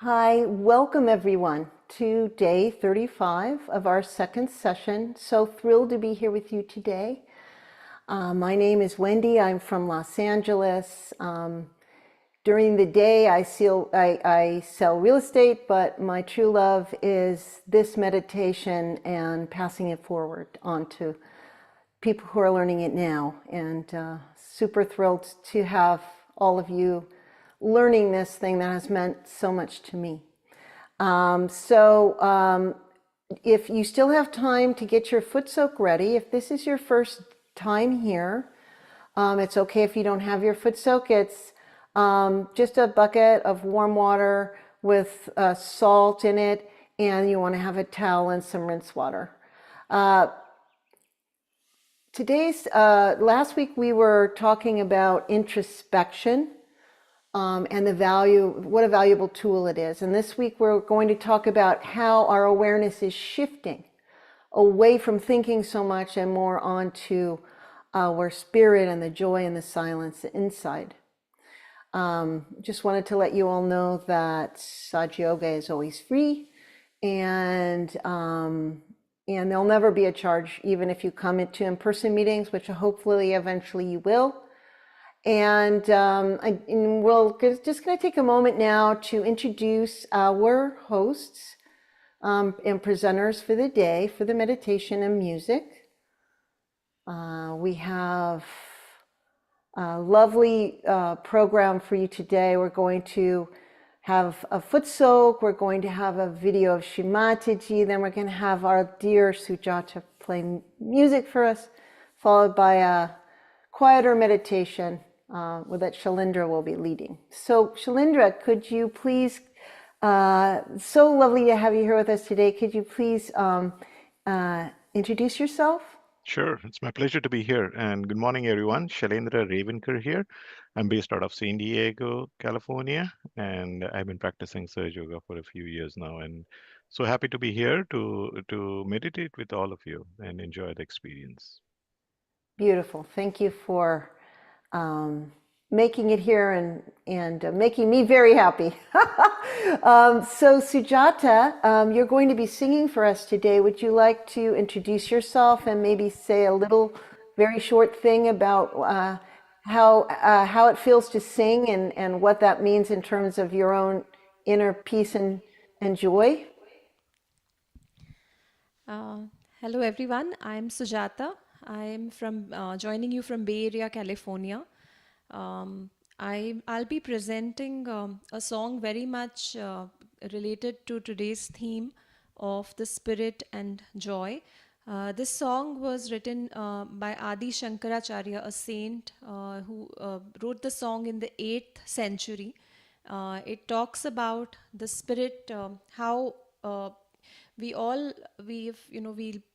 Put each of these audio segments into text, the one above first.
Hi, welcome everyone to day 35 of our second session. So thrilled to be here with you today. My name is Wendy. I'm from Los Angeles. During the day, I sell real estate, but my true love is this meditation and passing it forward onto people who are learning it now. And super thrilled to have all of you learning this thing that has meant so much to me. If you still have time to get your foot soak ready, if this is your first time here, it's okay if you don't have your foot soak. It's just a bucket of warm water with salt in it, and you want to have a towel and some rinse water. Last week we were talking about introspection. And what a valuable tool it is. And this week we're going to talk about how our awareness is shifting away from thinking so much and more onto our spirit and the joy and the silence inside. Just wanted to let you all know that Sahaja Yoga is always free, and there'll never be a charge, even if you come into in-person meetings, which hopefully eventually you will. And we're just going to take a moment now to introduce our hosts and presenters for the day, for the meditation and music. We have a lovely program for you today. We're going to have a foot soak. We're going to have a video of Shri Mataji. Then we're going to have our dear Sujata play music for us, followed by a quieter meditation that Shalindra will be leading. So Shalindra, could you please, so lovely to have you here with us today. Could you please introduce yourself? Sure, it's my pleasure to be here. And good morning, everyone. Shailendra Ravenkar here. I'm based out of San Diego, California, and I've been practicing Sahaja Yoga for a few years now. And so happy to be here to meditate with all of you and enjoy the experience. Beautiful. Thank you for making it here and making me very happy. So Sujata, you're going to be singing for us today. Would you like to introduce yourself and maybe say a little, very short thing about how it feels to sing and what that means in terms of your own inner peace and joy? Uh, Hello everyone, I'm Sujata. I'm from joining you from Bay Area, California. I'll be presenting a song very much related to today's theme of the spirit and joy. This song was written by Adi Shankaracharya, a saint who wrote the song in the 8th century. It talks about the spirit, how we all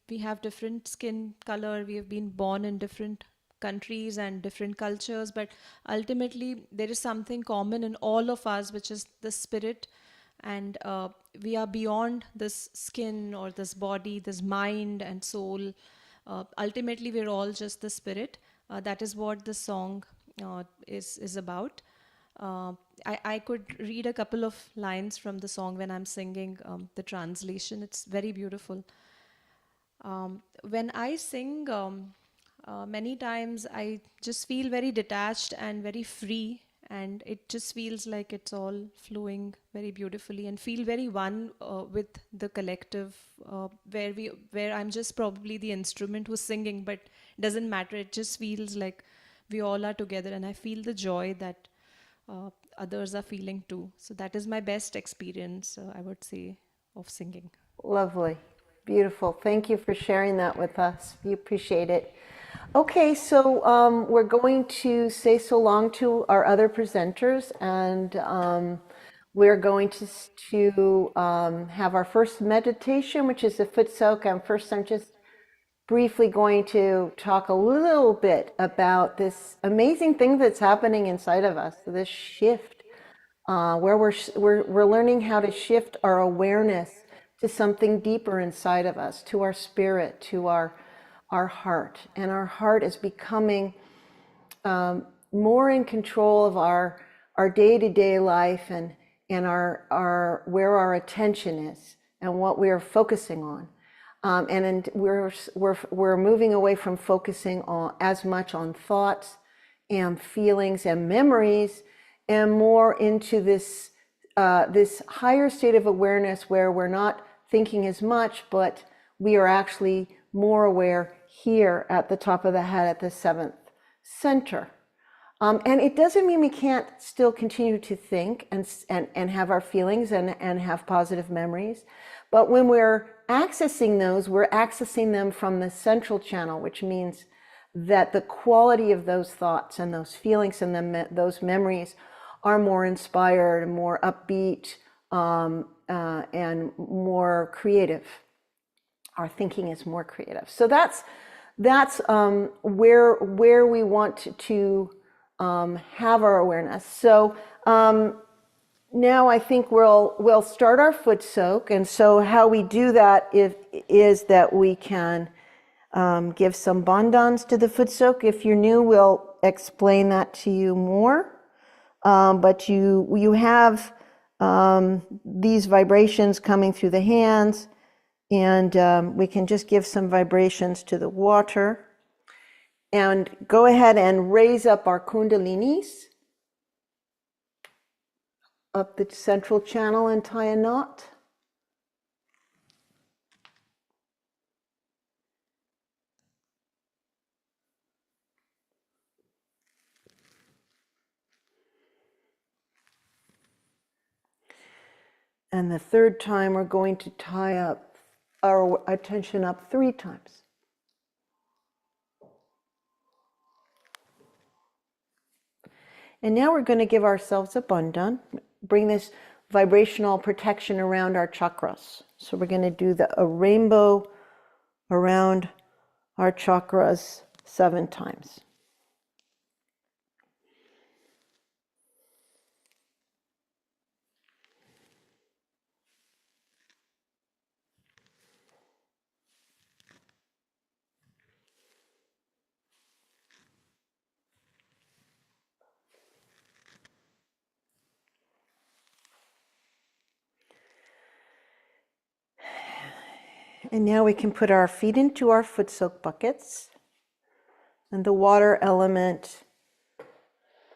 we have different skin color, we have been born in different countries and different cultures, but ultimately there is something common in all of us, which is the spirit. And we are beyond this skin or this body, this mind and soul. Ultimately we're all just the spirit. That is what the song is about. I could read a couple of lines from the song when I'm singing the translation. It's very beautiful. When I sing, many times I just feel very detached and very free, and it just feels like it's all flowing very beautifully, and feel very one with the collective, where I'm just probably the instrument who's singing, but doesn't matter. It just feels like we all are together, and I feel the joy that others are feeling too. So that is my best experience, I would say, of singing. Lovely. Beautiful. Thank you for sharing that with us. We appreciate it. Okay, so we're going to say so long to our other presenters, and we're going to have our first meditation, which is the foot soak. And first, I'm just briefly going to talk a little bit about this amazing thing that's happening inside of us, this shift, where we're learning how to shift our awareness to something deeper inside of us, to our spirit, to our heart. And our heart is becoming more in control of our day-to-day life, and and where our attention is and what we are focusing on. We're moving away from focusing on as much on thoughts and feelings and memories, and more into this higher state of awareness where we're not thinking as much, but we are actually more aware here at the top of the head at the seventh center. And it doesn't mean we can't still continue to think and have our feelings and have positive memories. But when we're accessing those, we're accessing them from the central channel, which means that the quality of those thoughts and those feelings and those memories are more inspired, more upbeat, and more creative. Our thinking is more creative. So that's where we want to have our awareness. So now I think we'll start our foot soak. And so how we do that is that we can give some bandhans to the foot soak. If you're new, we'll explain that to you more. But you have these vibrations coming through the hands, and we can just give some vibrations to the water. And go ahead and raise up our kundalinis up the central channel and tie a knot. And the third time, we're going to tie up our attention up 3 times. And now we're going to give ourselves a bandhan, bring this vibrational protection around our chakras. So we're going to do a rainbow around our chakras 7 times. And now we can put our feet into our foot soak buckets. And the water element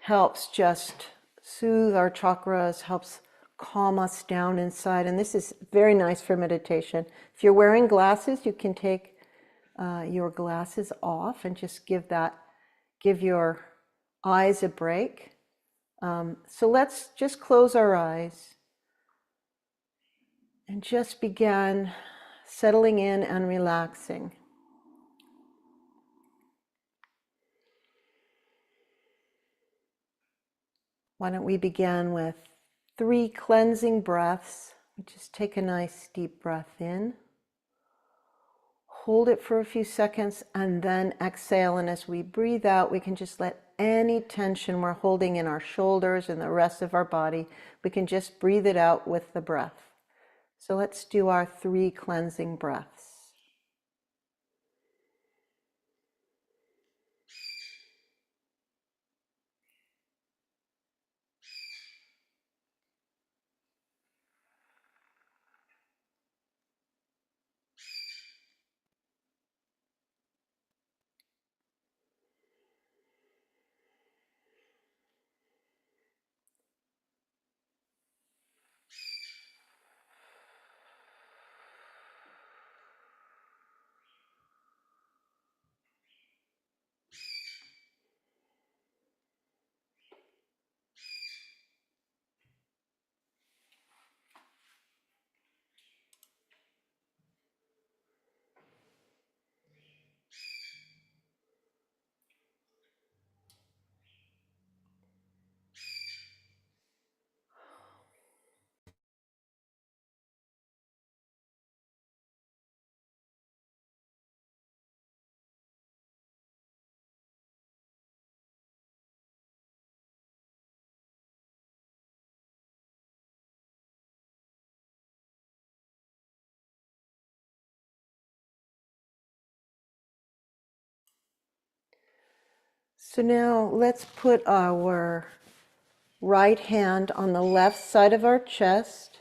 helps just soothe our chakras, helps calm us down inside. And this is very nice for meditation. If you're wearing glasses, you can take your glasses off and just give your eyes a break. So let's just close our eyes and just begin settling in and relaxing. Why don't we begin with 3 cleansing breaths? Just take a nice deep breath in. Hold it for a few seconds and then exhale. And as we breathe out, we can just let any tension we're holding in our shoulders and the rest of our body, we can just breathe it out with the breath. So let's do our 3 cleansing breaths. So now let's put our right hand on the left side of our chest.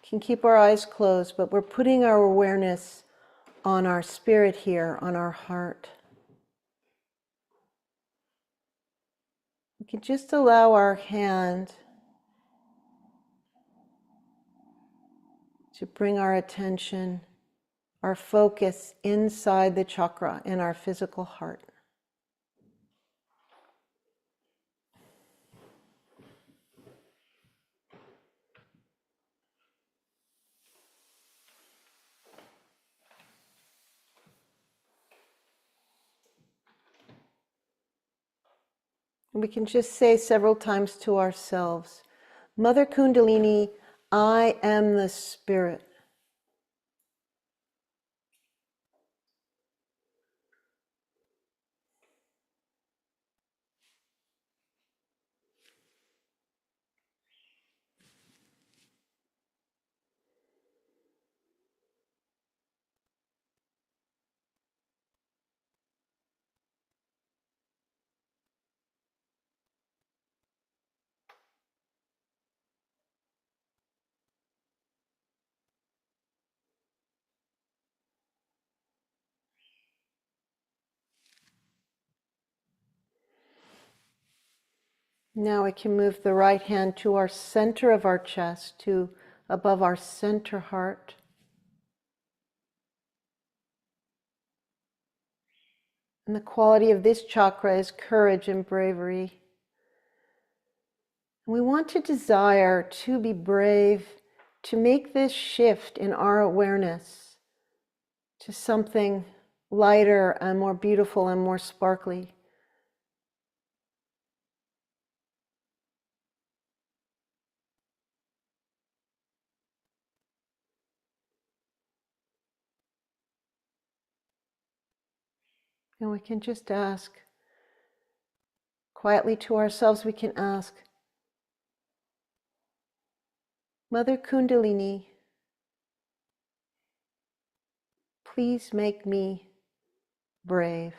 Can keep our eyes closed, but we're putting our awareness on our spirit here, on our heart. We can just allow our hand to bring our attention, our focus inside the chakra in our physical heart. We can just say several times to ourselves, Mother Kundalini, I am the spirit. Now we can move the right hand to our center of our chest, to above our center heart. And the quality of this chakra is courage and bravery. We want to desire to be brave, to make this shift in our awareness to something lighter and more beautiful and more sparkly. And we can just ask, quietly to ourselves, we can ask, Mother Kundalini, please make me brave.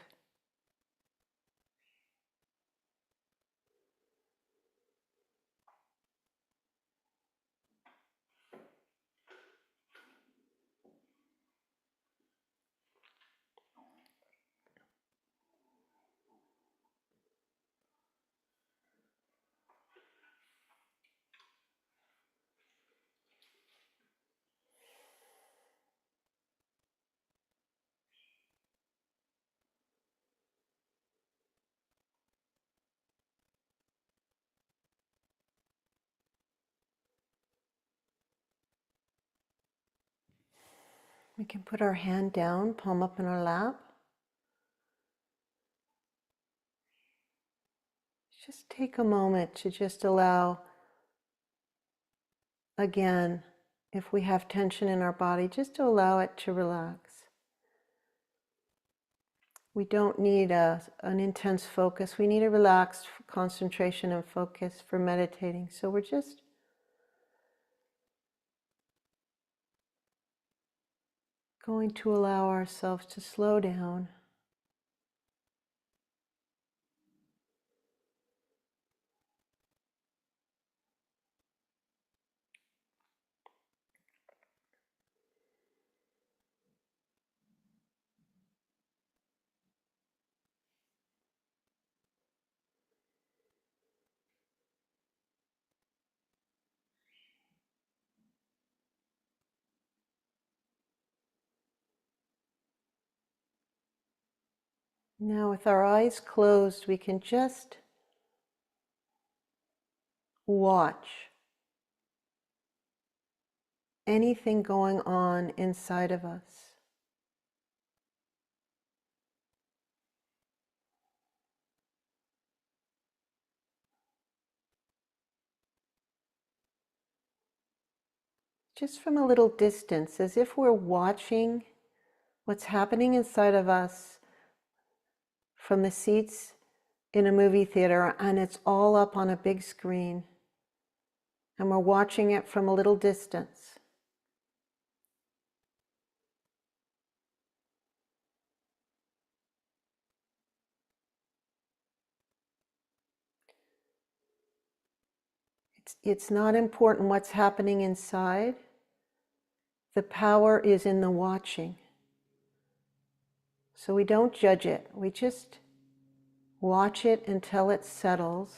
We can put our hand down, palm up in our lap. Just take a moment to just allow, again, if we have tension in our body, just to allow it to relax. We don't need an intense focus. We need a relaxed concentration and focus for meditating. So we're just going to allow ourselves to slow down. Now, with our eyes closed, we can just watch anything going on inside of us. Just from a little distance, as if we're watching what's happening inside of us from the seats in a movie theater, and it's all up on a big screen, and we're watching it from a little distance. It's not important what's happening inside. The power is in the watching. So we don't judge it. We just watch it until it settles.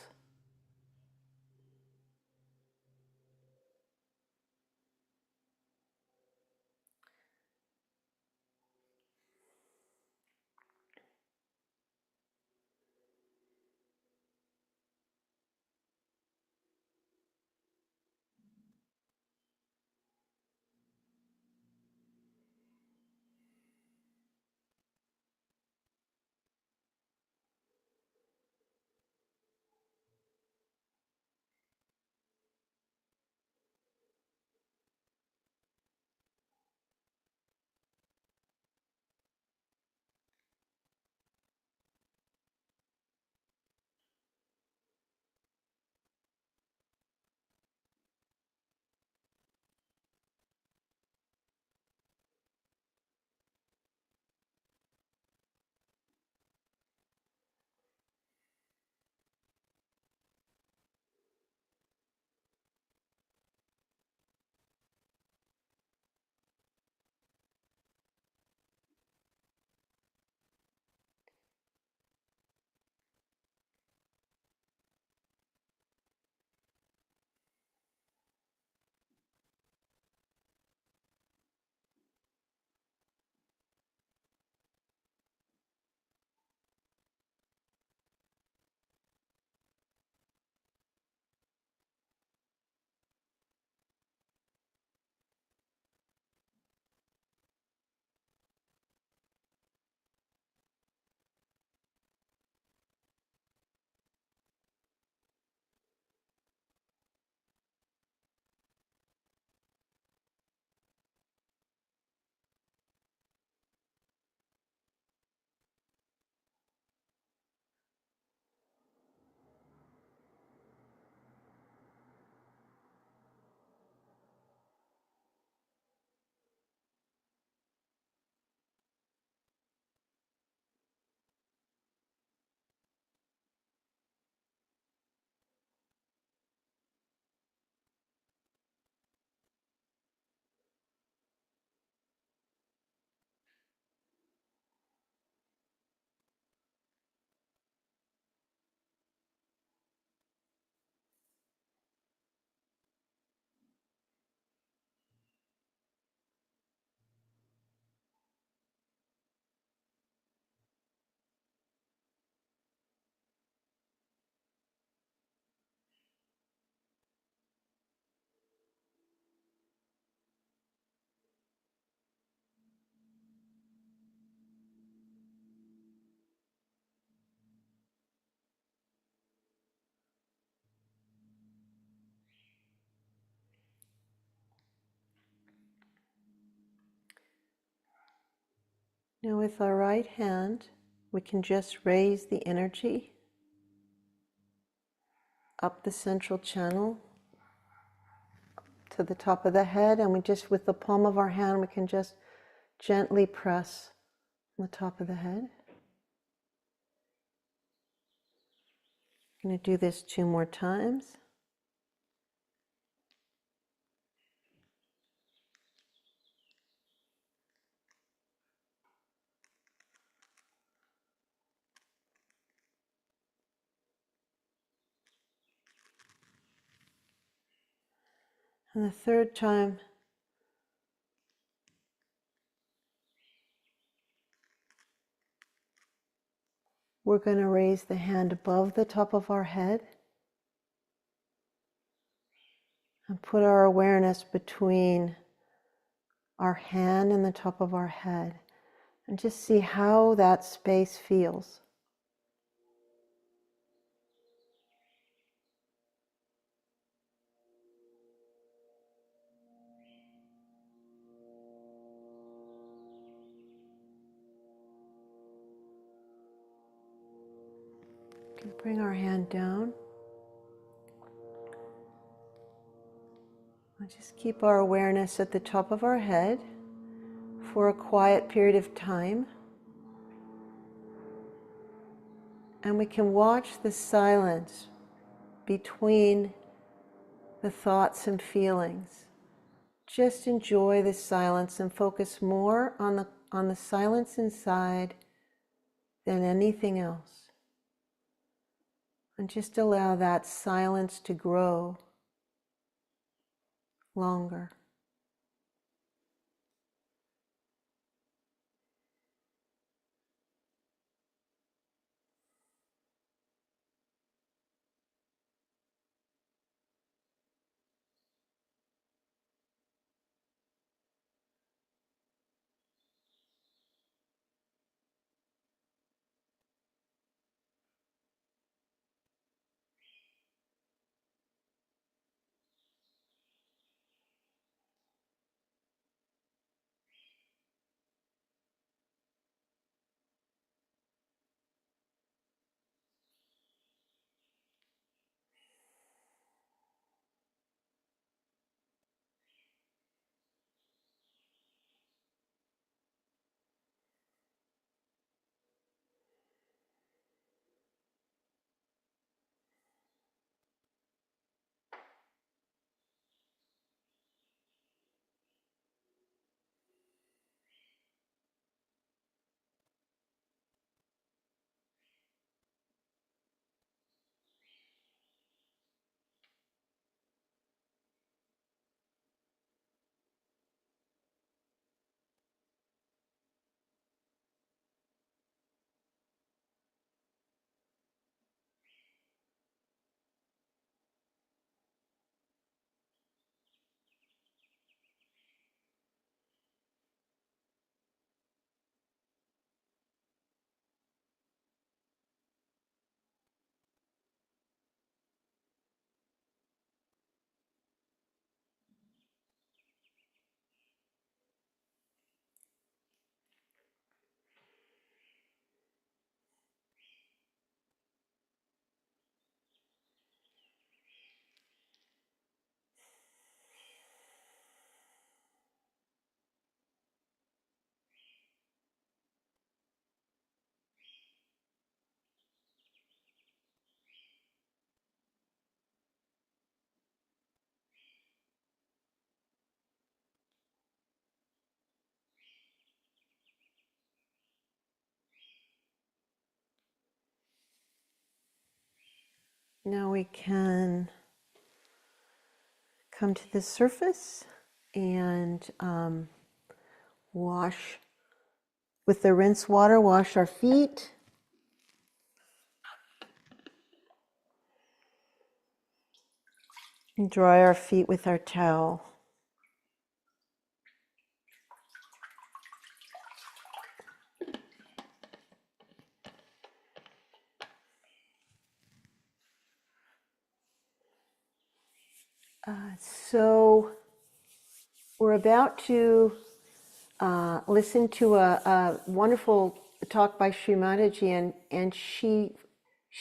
Now with our right hand, we can just raise the energy up the central channel to the top of the head, and we just, with the palm of our hand, we can just gently press on the top of the head. I'm going to do this 2 more times. And the 3rd time, we're going to raise the hand above the top of our head and put our awareness between our hand and the top of our head, and just see how that space feels. We can bring our hand down. And just keep our awareness at the top of our head for a quiet period of time. And we can watch the silence between the thoughts and feelings. Just enjoy the silence and focus more on the silence inside than anything else. And just allow that silence to grow longer. Now we can come to the surface and wash with the rinse water, wash our feet. And dry our feet with our towel. So we're about to listen to a wonderful talk by Shri Mataji, and she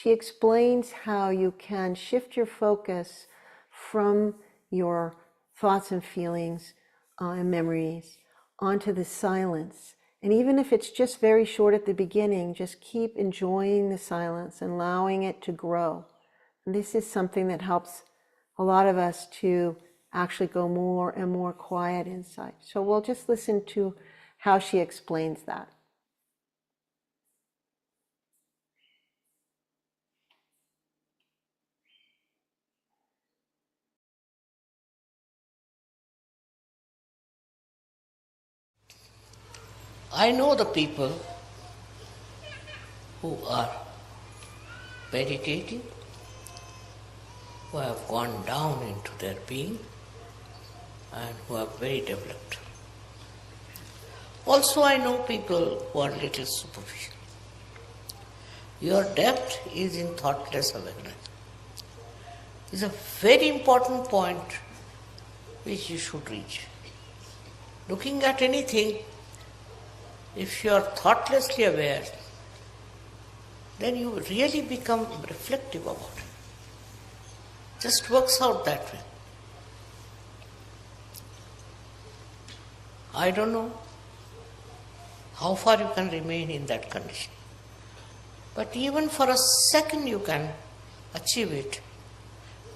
explains how you can shift your focus from your thoughts and feelings and memories onto the silence. And even if it's just very short at the beginning, just keep enjoying the silence and allowing it to grow. And this is something that helps a lot of us to actually go more and more quiet inside. So we'll just listen to how she explains that. I know the people who are meditating, who have gone down into their being and who are very developed. Also, I know people who are little superficial. Your depth is in thoughtless awareness. It's a very important point which you should reach. Looking at anything, if you are thoughtlessly aware, then you really become reflective about it. Just works out that way. I don't know how far you can remain in that condition. But even for a second you can achieve it,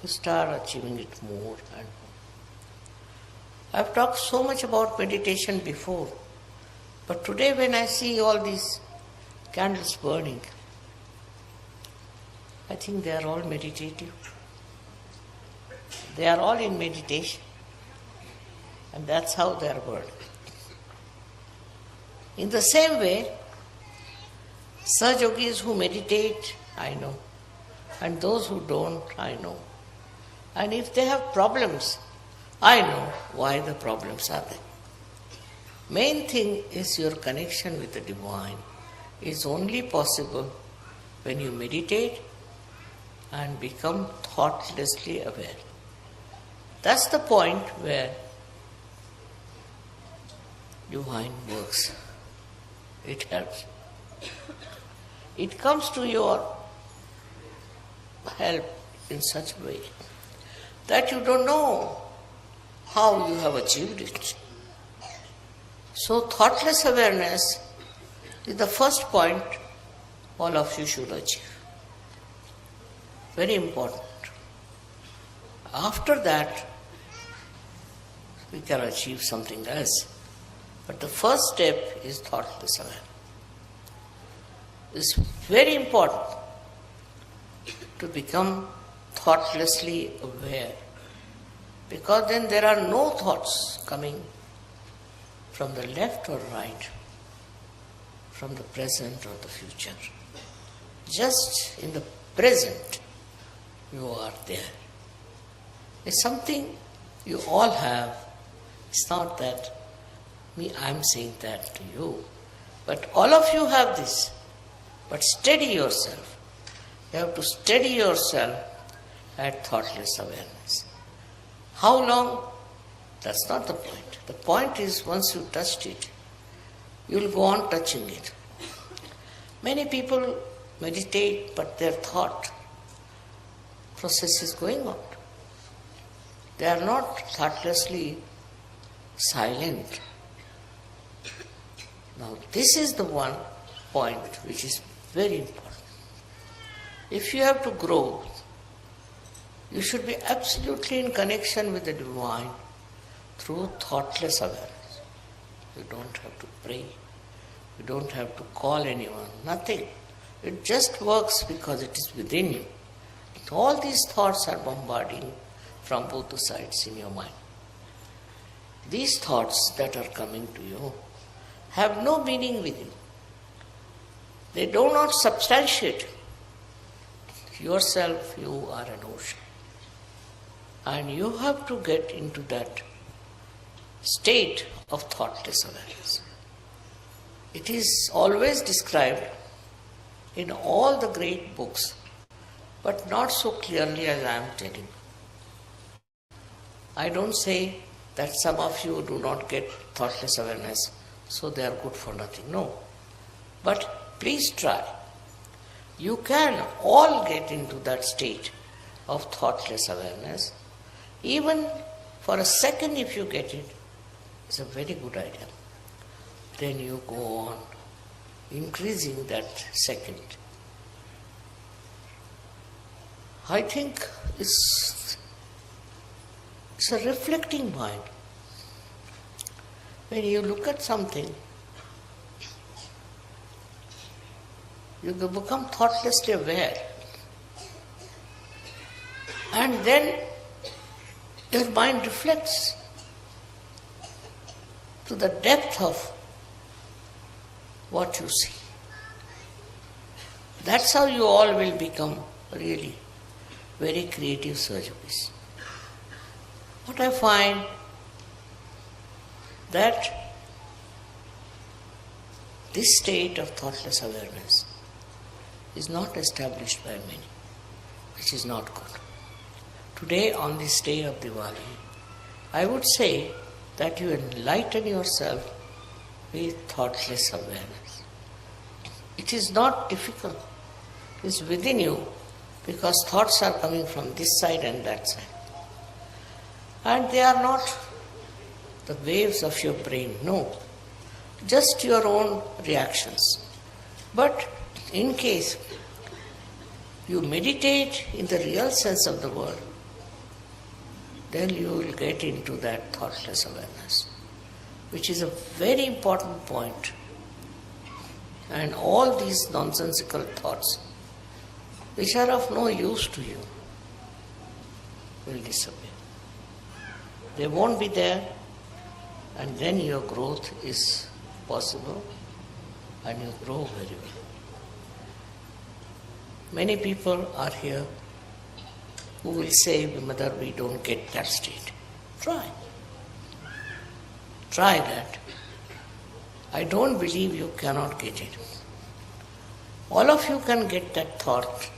you start achieving it more and more. I've talked so much about meditation before, but today when I see all these candles burning, I think they are all meditative. They are all in meditation, and that's how they are burning. In the same way, such yogis who meditate, I know, and those who don't, I know. And if they have problems, I know why the problems are there. Main thing is your connection with the divine is only possible when you meditate and become thoughtlessly aware. That's the point where divine works. It helps. It comes to your help in such a way that you don't know how you have achieved it. So thoughtless awareness is the first point all of you should achieve. Very important. After that, we can achieve something else. But the first step is thoughtless awareness. It's very important to become thoughtlessly aware, because then there are no thoughts coming from the left or right, from the present or the future. Just in the present, you are there. It's something you all have. It's not that I'm saying that to you, but all of you have this. But steady yourself. You have to steady yourself at thoughtless awareness. How long? That's not the point. The point is once you touched it, you'll go on touching it. Many people meditate, but their thought process is going on. They are not thoughtlessly silent. Now, this is the one point which is very important. If you have to grow, you should be absolutely in connection with the divine through thoughtless awareness. You don't have to pray. You don't have to call anyone. Nothing. It just works because it is within you. All these thoughts are bombarding from both the sides in your mind. These thoughts that are coming to you have no meaning with you. They do not substantiate yourself. You are an ocean. And you have to get into that state of thoughtless awareness. It is always described in all the great books, but not so clearly as I am telling. I don't say that some of you do not get thoughtless awareness, so they are good for nothing. No. But please try. You can all get into that state of thoughtless awareness. Even for a second, if you get it, it's a very good idea. Then you go on increasing that second. I think it's a reflecting mind. When you look at something, you become thoughtlessly aware. And then your mind reflects to the depth of what you see. That's how you all will become really very creative surgeons. What I find that this state of thoughtless awareness is not established by many, which is not good. Today, on this day of Diwali, I would say that you enlighten yourself with thoughtless awareness. It is not difficult. It is within you, because thoughts are coming from this side and that side. And they are not the waves of your brain, no. Just your own reactions. But in case you meditate in the real sense of the word, then you will get into that thoughtless awareness, which is a very important point. And all these nonsensical thoughts, which are of no use to you, will disappear. They won't be there, and then your growth is possible, and you grow very well. Many people are here who will say, Mother, we don't get that state. Try. Try that. I don't believe you cannot get it. All of you can get that thought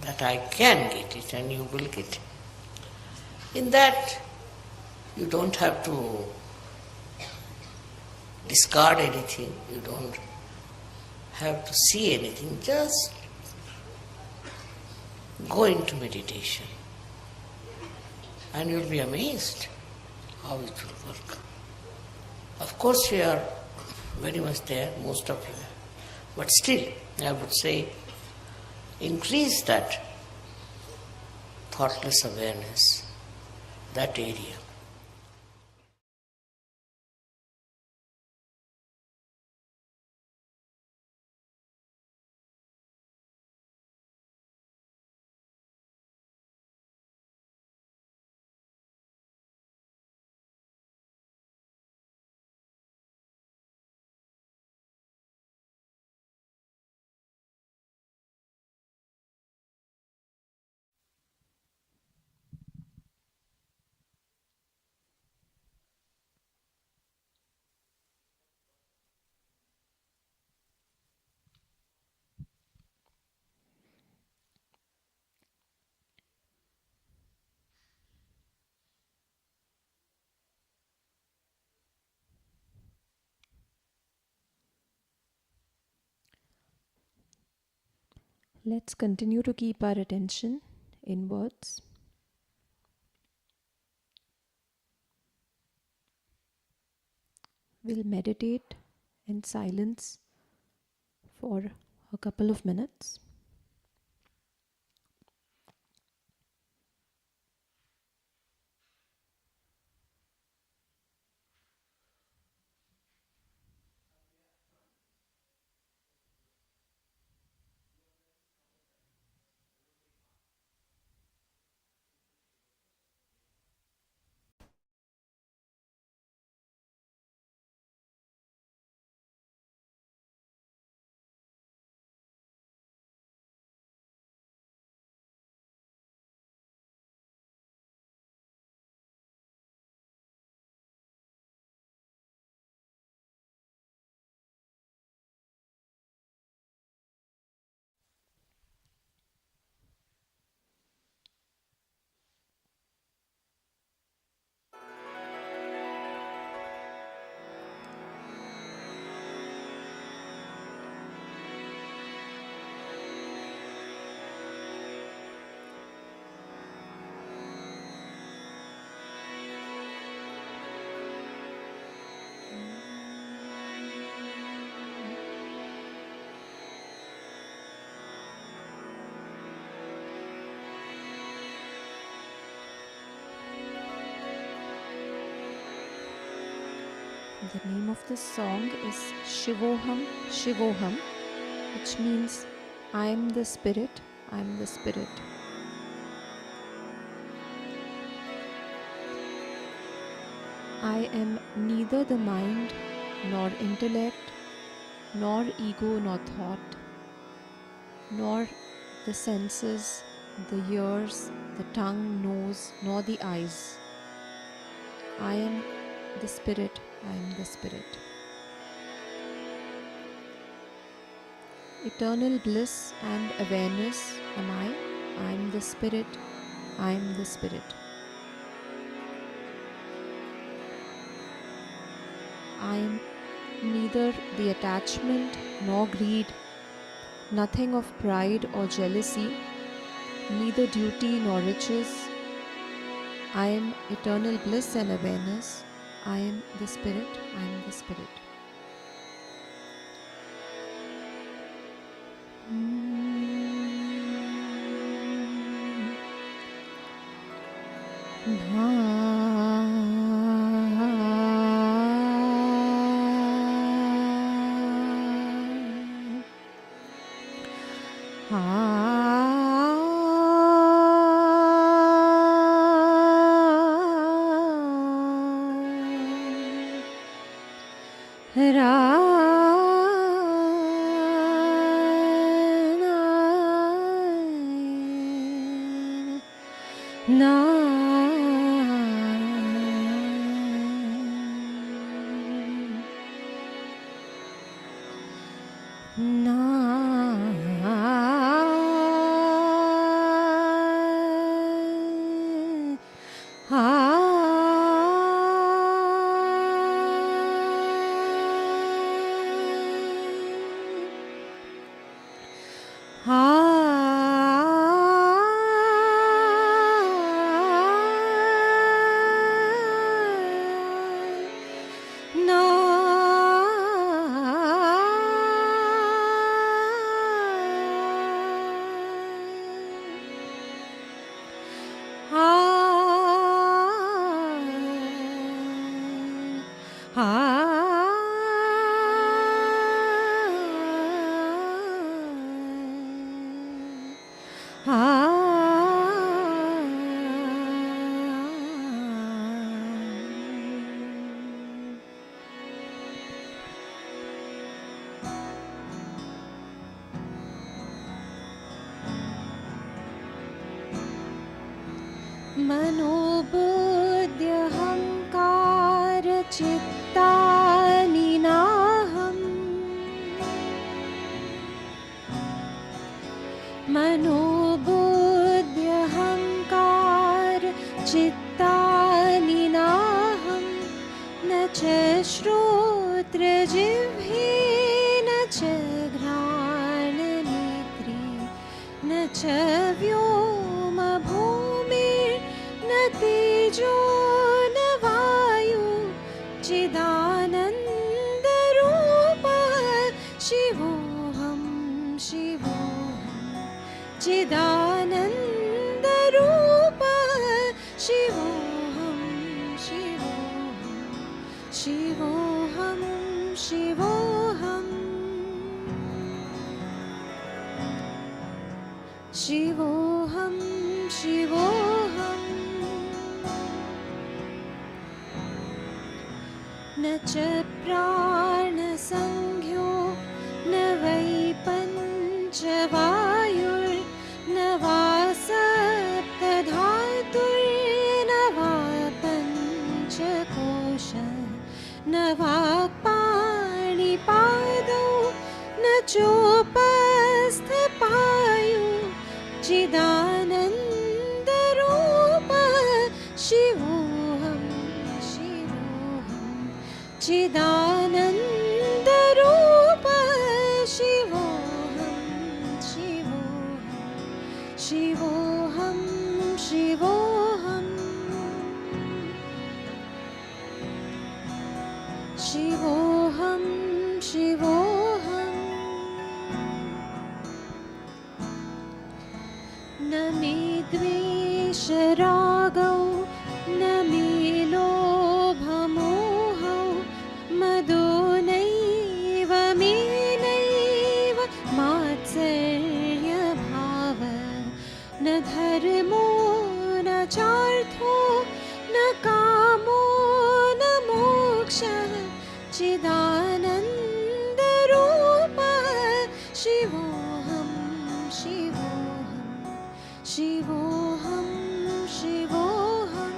that I can get it, and you will get it. In that, you don't have to discard anything, you don't have to see anything, just go into meditation. And you'll be amazed how it will work. Of course, you are very much there, most of you. But still, I would say, increase that thoughtless awareness, that area. Let's continue to keep our attention inwards. We'll meditate in silence for a couple of minutes. The name of this song is Shivoham, Shivoham, which means I am the Spirit, I am the Spirit. I am neither the mind, nor intellect, nor ego, nor thought, nor the senses, the ears, the tongue, nose, nor the eyes. I am the Spirit, I am the Spirit. Eternal bliss and awareness am I am the Spirit, I am the Spirit. I am neither the attachment nor greed, nothing of pride or jealousy, neither duty nor riches. I am eternal bliss and awareness. I am the Spirit, I am the Spirit. मनोबुद्ध्यहङ्कारचित्तानि नाहम् मनोबुद्ध्यहङ्कारचित्तानि नाहं न च श्रोत्रजिह्वे न च घ्राणनेत्रे न च व्योमभूमिर्न तेजो न वायु चिदानन्दरूपः शिवोऽहं शिवोऽहं चिदानन्दरूपः शिवोऽहं शिवोऽहं शिवोऽहं शिवोऽहं शिवोऽहं न च प्राणसंज्ञो न वै पञ्चवायुर्न वा सप्तधातुर्न वा पञ्चकोश न वाक्पाणिपादौ न चोपस्थपायु चिदानन्दरूपः शिवोऽहं शिवोऽहं चिदानन्दरूपः शिवोऽहं शिवोऽहं शिवोऽहं शिवोऽहं शिवोऽहं न मे द्वेषरागौ न मे लोभमोहौ मदो नैव मे नैव मात्सर्यभाव न धर्मो न चार्थो न कामो न मोक्षः चिदानन्दरूपः शिवोऽहं शिवोऽहं शिवोऽहं शिवोऽहं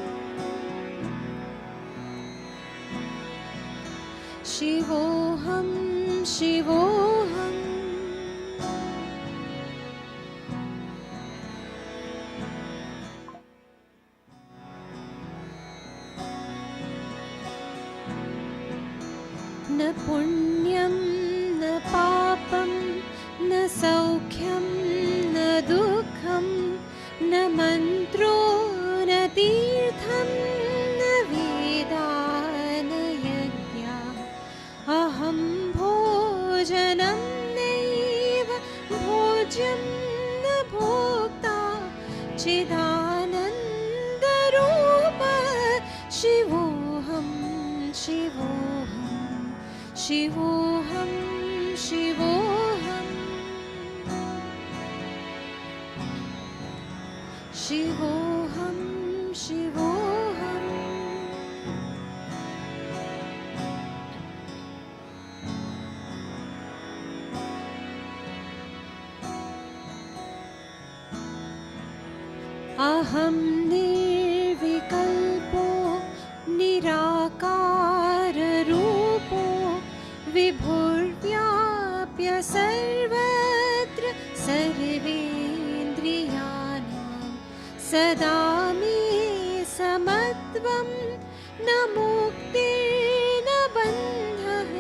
शिवोऽहं शिवोऽहं न पुण्यं न पापं न सौख्यं न दुःखं न मन्त्रो न तीर्थं न वेदा न यज्ञा अहं भोजनं नैव भोज्यं न भोक्ता चिदानन्दरूपः शिवोऽहं शिवोऽहं शिवोऽहं शिवोऽहम् अहं निर्विकल्पो निराकाररूपो विभुर्व्याप्य सर्वत्र सर्वेन्द्रियाणां सदा मे समत्वं न मुक्तिर्न बन्धः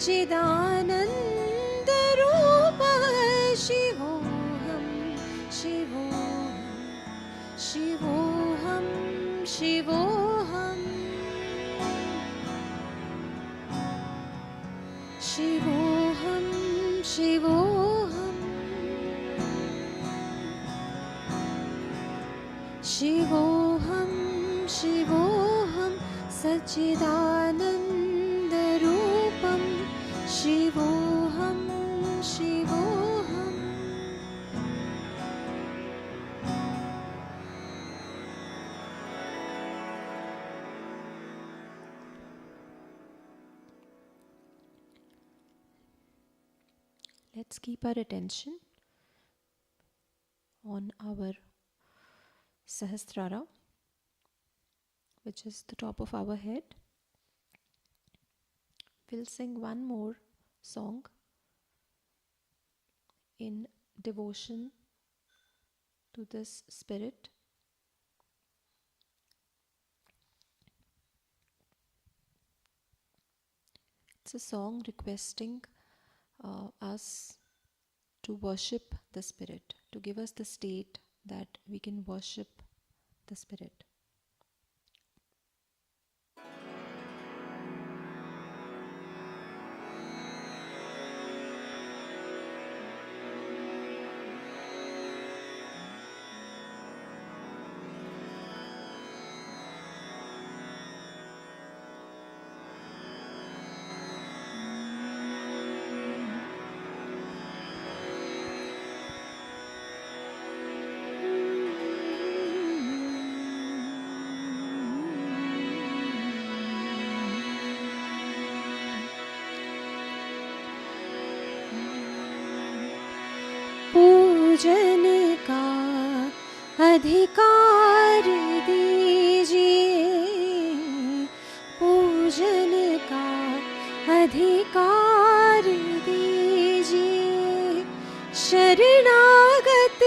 चिदानन्दरूपः शिवोऽहं शिवोऽहं शिवोऽहं शिवोऽहम् शिवोऽहं शिवोऽहं शिवोऽहं शिवोऽहं सच्चिदानन्दरूपं शिवोऽहं शिवोऽहम् Let's keep our attention on our Sahasrara, which is the top of our head. We'll sing one more song in devotion to this spirit. It's a song requesting us to worship the spirit, to give us the state that we can worship the spirit. पूजन का अधिकार दीजिए, पूजन का अधिकार दीजिए। शरणागत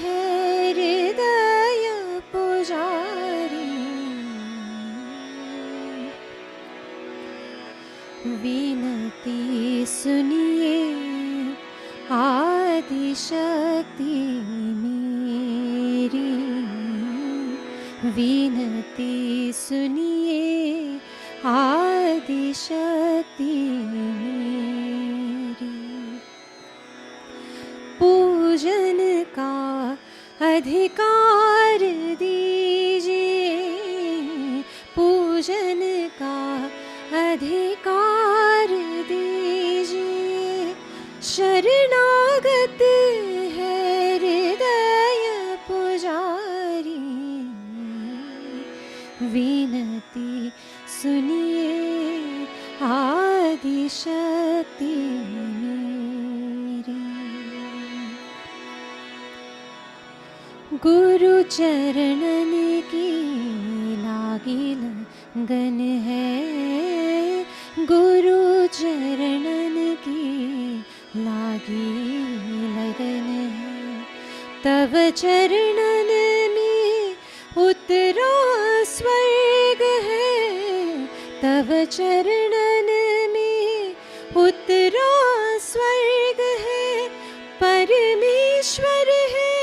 है हृदय पुजारी, विनती सुनिए आदिशक्ति मेरी, विनती सुनिए आदिशक्ति मेरी। पूजन का अधिकार दीजिए, पूजन का अधिकार दीजिए। शरणागत है हृदय पुजारी, विनती सुनिए आदिशक्ति मेरी। गुरु चरणन की लागी लगन है, गुरु चरणन की लागी लगन है। तव चरणन में उतरा स्वर्ग है, तव चरणन में उतरा स्वर्ग है। परमेश्वर है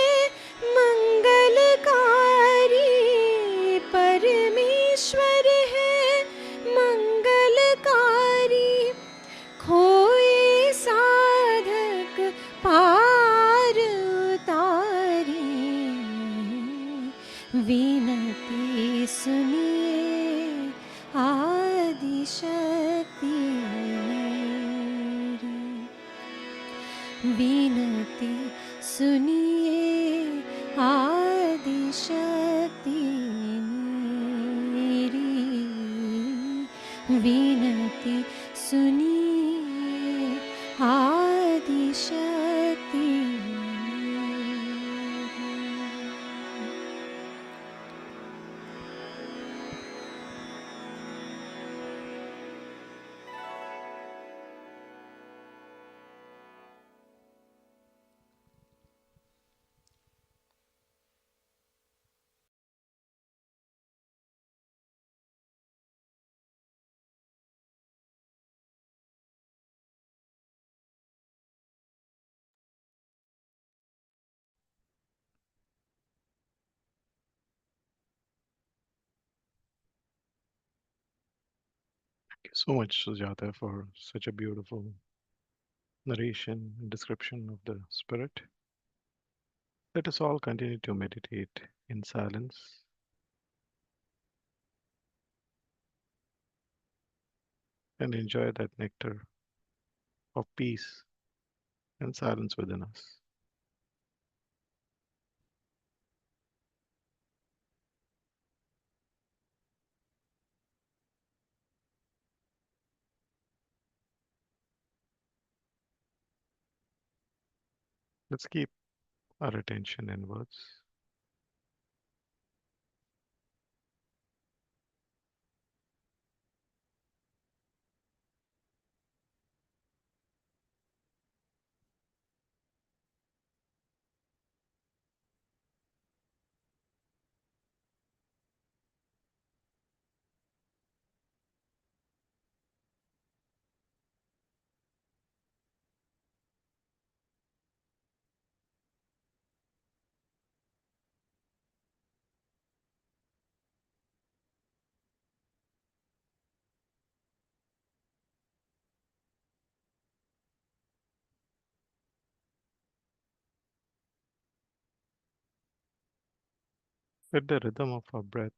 मंगलकारी, परमेश्वर है मंगलकारी। खोए साधक पार उतारी, विनती सुनिए आदिशक्ति विनती सुनिए आदि शक्ति मेरी, विनती सुनिए आदि शक्ति मेरी। Thank you so much, Sujata, for such a beautiful narration and description of the spirit. Let us all continue to meditate in silence and enjoy that nectar of peace and silence within us. Let's keep our attention inwards. Let the rhythm of our breath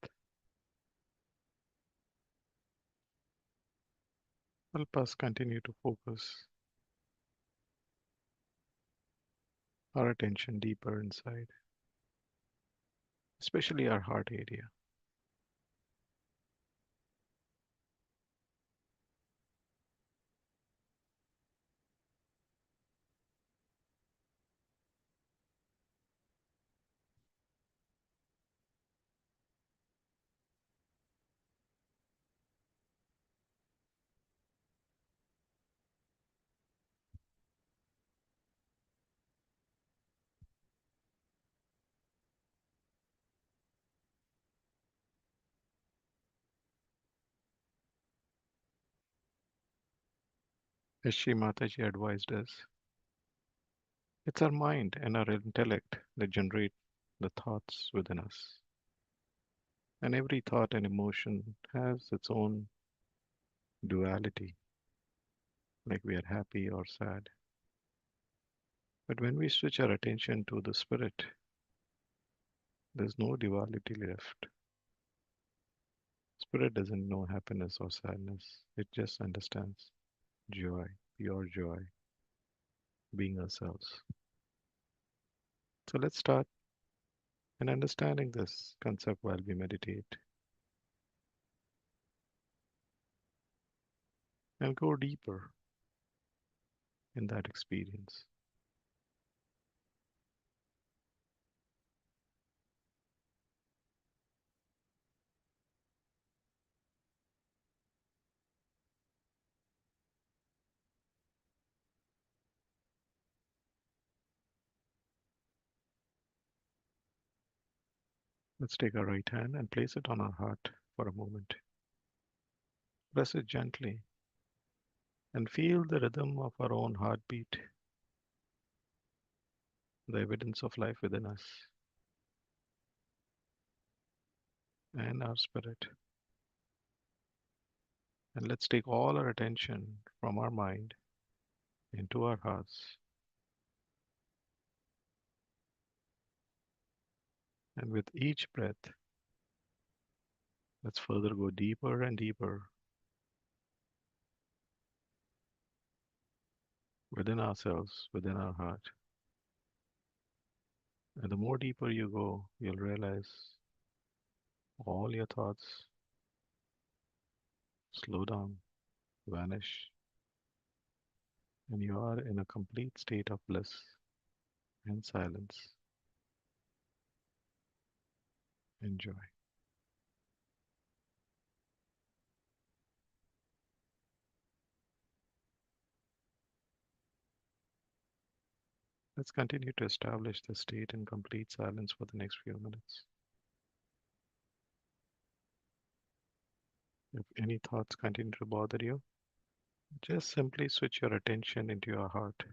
help us continue to focus our attention deeper inside, especially our heart area. As Shri Mataji advised us, it's our mind and our intellect that generate the thoughts within us. And every thought and emotion has its own duality, like we are happy or sad. But when we switch our attention to the spirit, there's no duality left. Spirit doesn't know happiness or sadness, it just understands joy, pure joy, being ourselves. So let's start in understanding this concept while we meditate and go deeper in that experience. Let's take our right hand and place it on our heart for a moment. Press it gently and feel the rhythm of our own heartbeat, the evidence of life within us and our spirit. And let's take all our attention from our mind into our hearts. And with each breath, let's further go deeper and deeper within ourselves, within our heart. And the more deeper you go, you'll realize all your thoughts slow down, vanish, and you are in a complete state of bliss and silence and joy. Let's continue to establish this state in complete silence for the next few minutes. If any thoughts continue to bother you, just simply switch your attention into your heart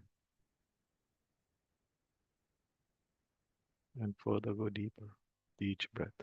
and further go deeper with each breath.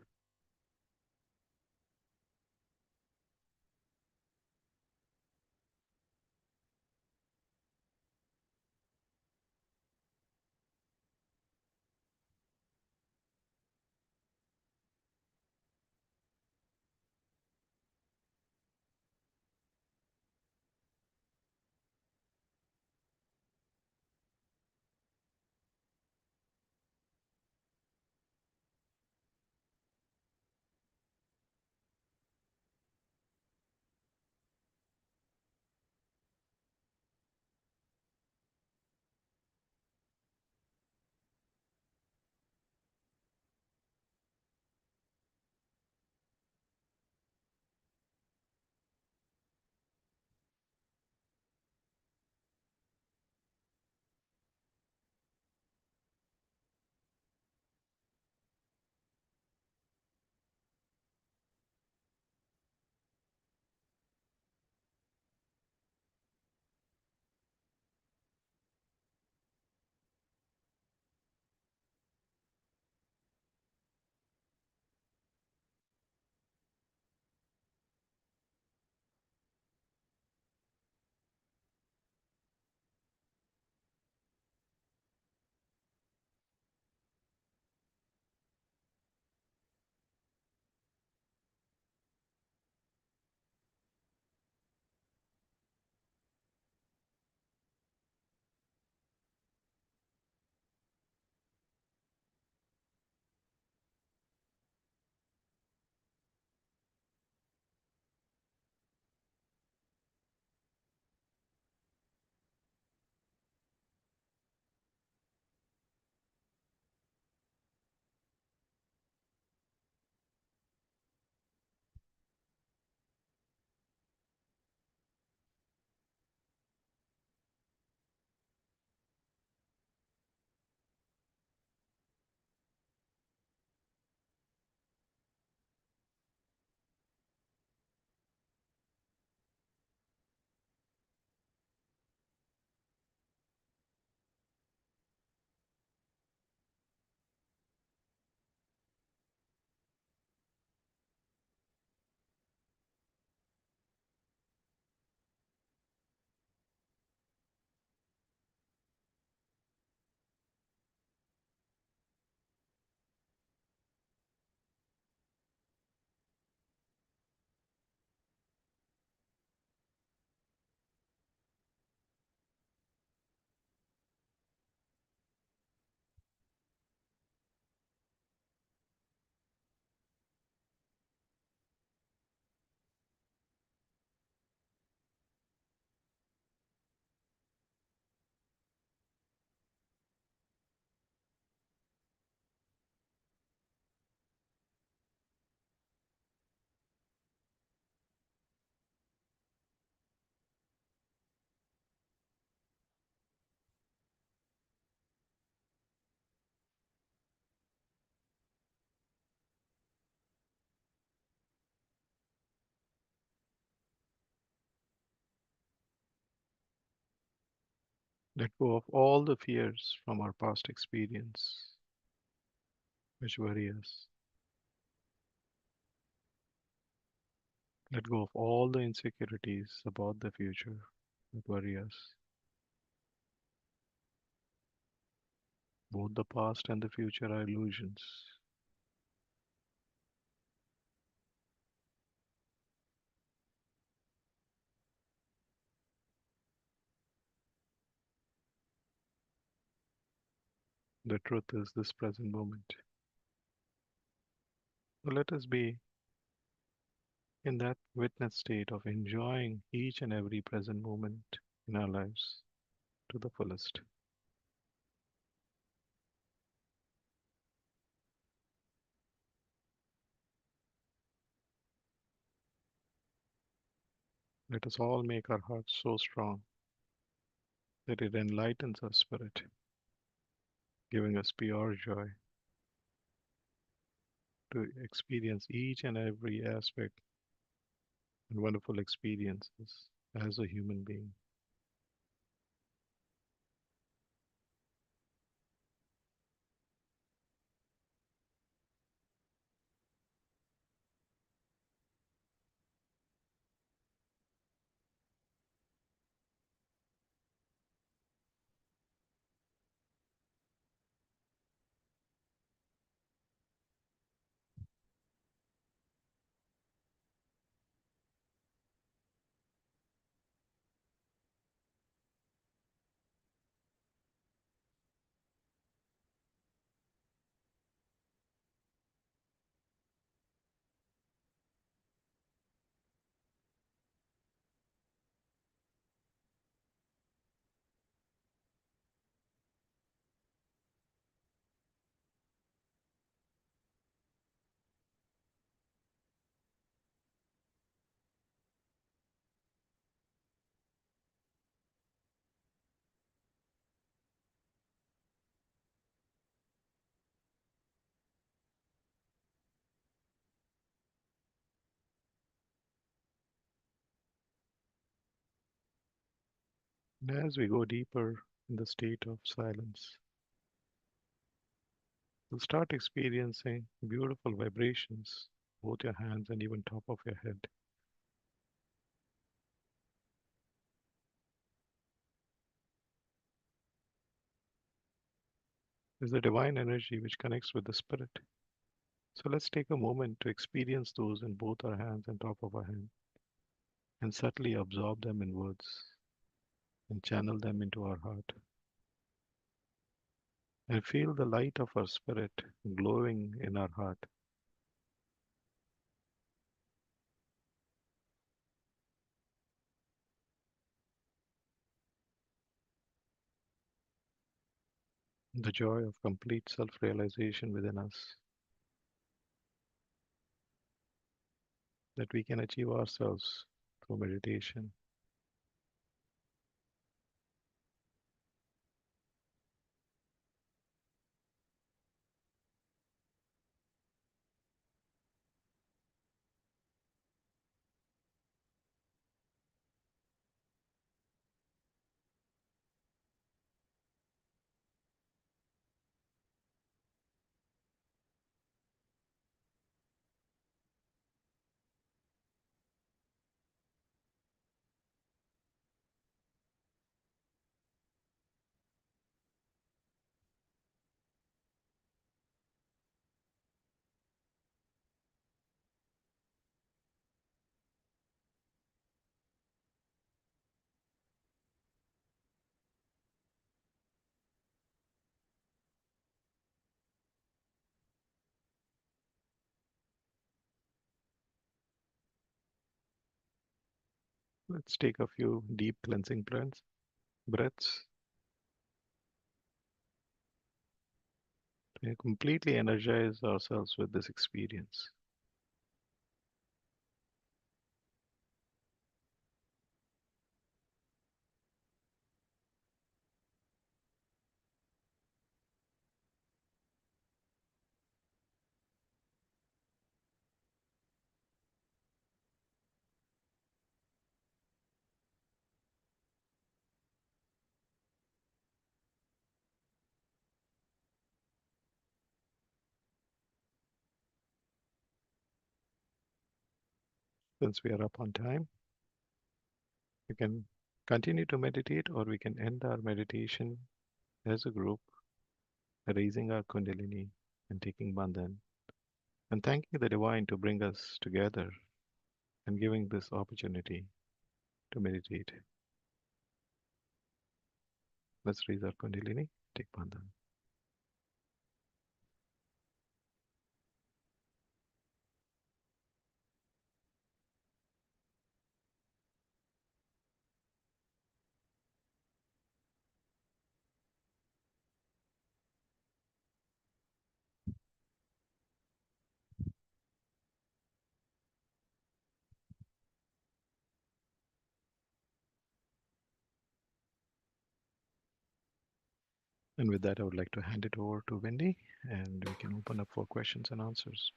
Let go of all the fears from our past experience which worry us. Let go of all the insecurities about the future that worry us. Both the past and the future are illusions. The truth is this present moment. So let us be in that witness state of enjoying each and every present moment in our lives to the fullest. Let us all make our hearts so strong that it enlightens our spirit, giving us pure joy to experience each and every aspect and wonderful experiences as a human being. And as we go deeper in the state of silence, you'll start experiencing beautiful vibrations, both your hands and even top of your head. There's a divine energy which connects with the spirit. So let's take a moment to experience those in both our hands and top of our hand and subtly absorb them in words and channel them into our heart. And feel the light of our spirit glowing in our heart. The joy of complete self-realization within us, that we can achieve ourselves through meditation. Let's take a few deep cleansing breaths to completely energize ourselves with this experience. Since we are up on time, we can continue to meditate or we can end our meditation as a group, raising our Kundalini and taking Bandhan and thanking the Divine to bring us together and giving this opportunity to meditate. Let's raise our Kundalini, take Bandhan. And with that, I would like to hand it over to Wendy, and we can open up for questions and answers.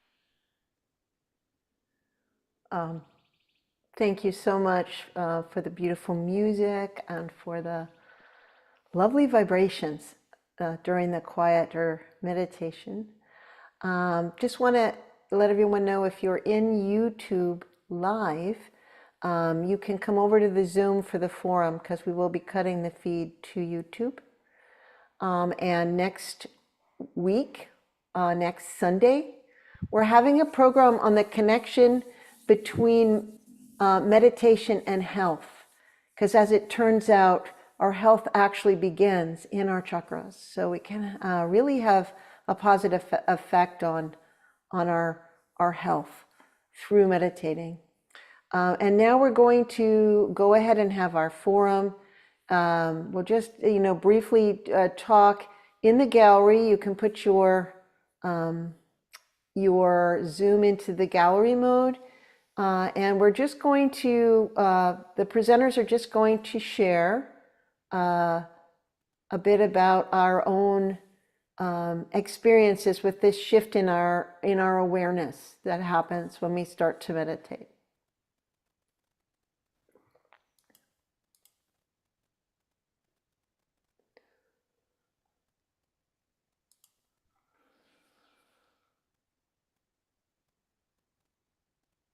Thank you so much for the beautiful music and for the lovely vibrations during the quieter meditation. Just want to let everyone know, if you're in YouTube live, you can come over to the Zoom for the forum, because we will be cutting the feed to YouTube. And next week, next Sunday, we're having a program on the connection between meditation and health. Because as it turns out, our health actually begins in our chakras. So we can really have a positive effect on our health through meditating. And now we're going to go ahead and have our forum. We'll just, briefly talk in the gallery. You can put your Zoom into the gallery mode. And we're just going to, the presenters are just going to share a bit about our own experiences with this shift in our awareness that happens when we start to meditate.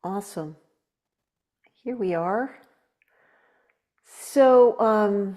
Awesome. Here we are. So